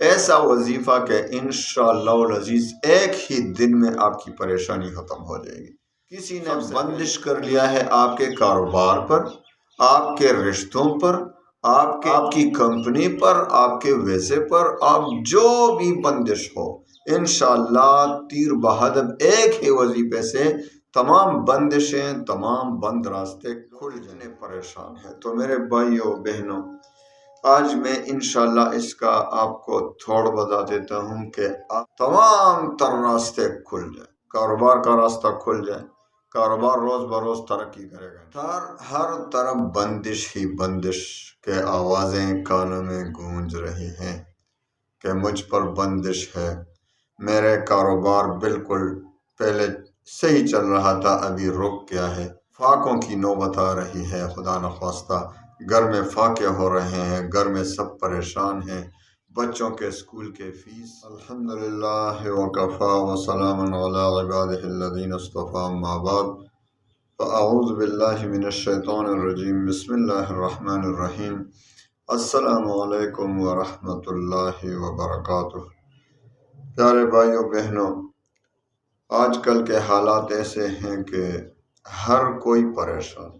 ایسا وظیفہ کہ انشاءاللہ العزیز ایک ہی دن میں آپ کی پریشانی ختم ہو جائے گی۔ کسی نے بندش کر لیا ہے آپ کے کاروبار پر، آپ کے رشتوں پر، آپ کی کمپنی پر، آپ کے ویزے پر، آپ جو بھی بندش ہو، انشاءاللہ تیر بہادر ایک ہی وظیفے سے تمام بندشیں، تمام بند راستے کھل جانے پریشان ہے۔ تو میرے بھائیوں بہنوں، آج میں انشاءاللہ اس کا آپ کو تھوڑ بتا دیتا ہوں کہ تمام تر راستے کھل جائیں، کاروبار کا راستہ کھل جائے، کاروبار روز بروز ترقی کرے گا۔ ہر طرف بندش ہی بندش کے آوازیں کانوں میں گونج رہی ہیں کہ مجھ پر بندش ہے، میرے کاروبار بالکل پہلے صحیح چل رہا تھا، ابھی رک گیا ہے، فاقوں کی نوبت آ رہی ہے، خدا نخواستہ گھر میں فاقے ہو رہے ہیں، گھر میں سب پریشان ہیں، بچوں کے اسکول کے فیس۔ الحمدللہ وکفا وسلام علی عبادہ الذین اصطفی، اما بعد فاعوذ باللہ من الشیطان الرجیم، بسم اللہ الرحمن الرحیم۔ السلام علیکم ورحمۃ اللہ وبرکاتہ۔ پیارے بھائیوں بہنوں، آج کل کے حالات ایسے ہیں کہ ہر کوئی پریشان،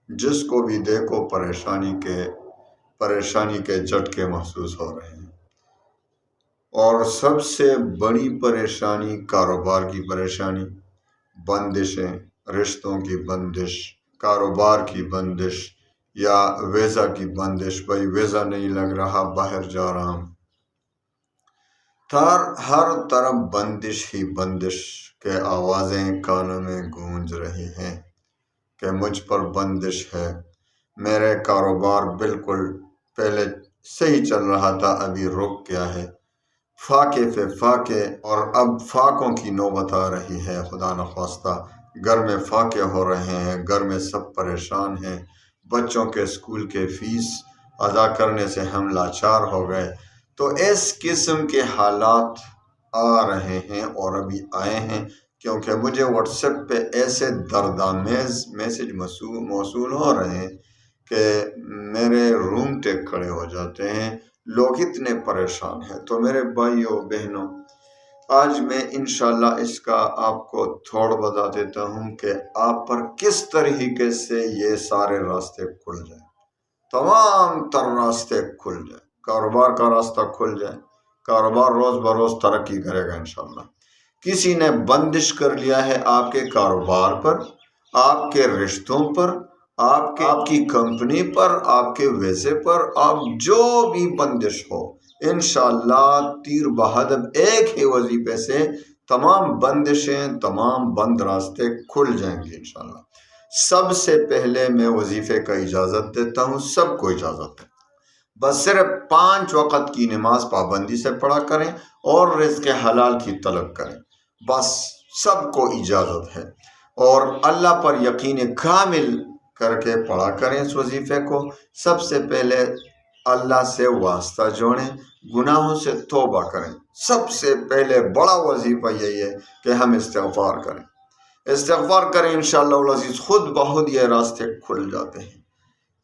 جس کو بھی دیکھو پریشانی کے جھٹکے محسوس ہو رہے ہیں، اور سب سے بڑی پریشانی کاروبار کی پریشانی، بندشیں، رشتوں کی بندش، کاروبار کی بندش یا ویزا کی بندش، بھائی ویزا نہیں لگ رہا، باہر جا رہا ہوں۔ ہر طرف بندش ہی بندش کے آوازیں کانوں میں گونج رہی ہیں کہ مجھ پر بندش ہے، میرے کاروبار بالکل پہلے صحیح چل رہا تھا، ابھی رک گیا ہے، فاقے پہ فاقے، اور اب فاقوں کی نوبت آ رہی ہے، خدا نخواستہ گھر میں فاقے ہو رہے ہیں، گھر میں سب پریشان ہیں، بچوں کے اسکول کے فیس ادا کرنے سے ہم لاچار ہو گئے۔ تو اس قسم کے حالات آ رہے ہیں اور ابھی آئے ہیں، کیونکہ مجھے واٹس ایپ پہ ایسے دردآمیز میسج موصول ہو رہے ہیں کہ میرے رونگٹے کھڑے ہو جاتے ہیں، لوگ اتنے پریشان ہیں۔ تو میرے بھائیوں بہنوں، آج میں انشاءاللہ اس کا آپ کو تھوڑ بتا دیتا ہوں کہ آپ پر کس طریقے سے یہ سارے راستے کھل جائیں، تمام تر راستے کھل جائیں، کاروبار کا راستہ کھل جائے، کاروبار روز بروز ترقی کرے گا انشاءاللہ۔ کسی نے بندش کر لیا ہے آپ کے کاروبار پر، آپ کے رشتوں پر، آپ کی کمپنی پر، آپ کے ویزے پر، آپ جو بھی بندش ہو، انشاءاللہ تیر بہادر ایک ہی وظیفے سے تمام بندشیں، تمام بند راستے کھل جائیں گے انشاءاللہ۔ سب سے پہلے میں وظیفے کا اجازت دیتا ہوں، سب کو اجازت ہے، بس صرف 5 وقت کی نماز پابندی سے پڑھا کریں اور رزق حلال کی طلب کریں، بس سب کو اجازت ہے، اور اللہ پر یقین کامل کر کے پڑھا کریں اس وظیفے کو۔ سب سے پہلے اللہ سے واسطہ جوڑیں، گناہوں سے توبہ کریں، سب سے پہلے بڑا وظیفہ یہی ہے کہ ہم استغفار کریں، استغفار کریں، انشاءاللہ العزیز خود بخود یہ راستے کھل جاتے ہیں۔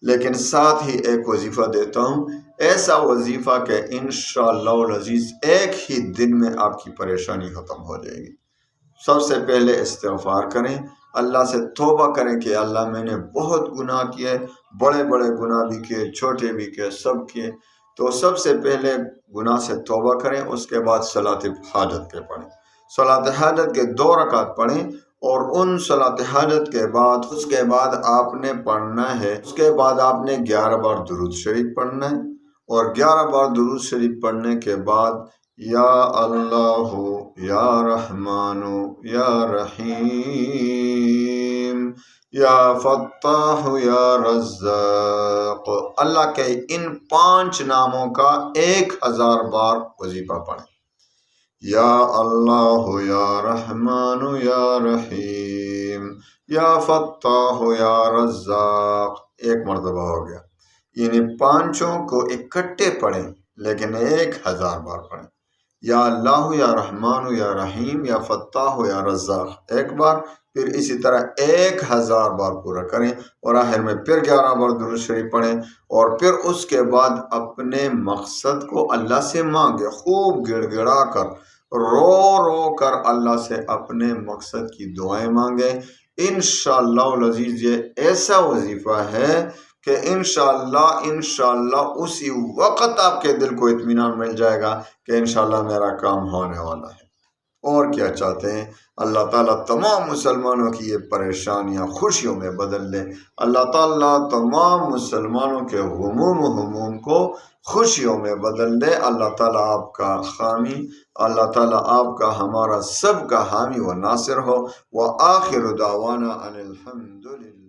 لیکن ساتھ ہی ایک وظیفہ دیتا ہوں، ایسا وظیفہ کہ انشاءاللہ العزیز ایک ہی دن میں آپ کی پریشانی ختم ہو جائے گی۔ سب سے پہلے استغفار کریں، اللہ سے توبہ کریں کہ اللہ میں نے بہت گناہ کیے، بڑے بڑے گناہ بھی کیے، چھوٹے بھی کیے، سب کیے۔ تو سب سے پہلے گناہ سے توبہ کریں، اس کے بعد صلاۃ حاجت کے پڑھیں، صلاۃ حاجت کے 2 رکعت پڑھیں، اور ان صلاۃ حاجت کے بعد اس کے بعد آپ نے پڑھنا ہے، اس کے بعد آپ نے 11 بار درود شریف پڑھنا ہے، اور 11 بار درود شریف پڑھنے کے بعد یا اللہ یا رحمان یا رحیم یا فتاح یا رزاق، اللہ کے ان 5 ناموں کا 1000 بار وظیفہ پڑھیں، یا اللہ یا رحمان یا رحیم یا فتاح یا رزاق، 1 مرتبہ ہو گیا۔ یعنی 5 کو اکٹھے پڑھیں لیکن 1000 بار پڑھیں، یا اللہ یا رحمان یا رحیم یا فتاح یا رزاق ایک بار، پھر اسی طرح 1000 بار پورا کریں، اور آخر میں پھر 11 بار درود شریف پڑھیں، اور پھر اس کے بعد اپنے مقصد کو اللہ سے مانگے، خوب گڑ گڑا کر رو رو کر اللہ سے اپنے مقصد کی دعائیں مانگیں۔ انشاءاللہ العزیز یہ ایسا وظیفہ ہے کہ انشاءاللہ اسی وقت آپ کے دل کو اطمینان مل جائے گا کہ انشاءاللہ میرا کام ہونے والا ہے۔ اور کیا چاہتے ہیں؟ اللہ تعالیٰ تمام مسلمانوں کی یہ پریشانیاں خوشیوں میں بدل دے، اللہ تعالیٰ تمام مسلمانوں کے غموم کو خوشیوں میں بدل دے۔ اللہ تعالیٰ آپ کا حامی، اللہ تعالیٰ آپ کا ہمارا سب کا حامی و ناصر ہو۔ وآخر دعوانا ان الحمدللہ۔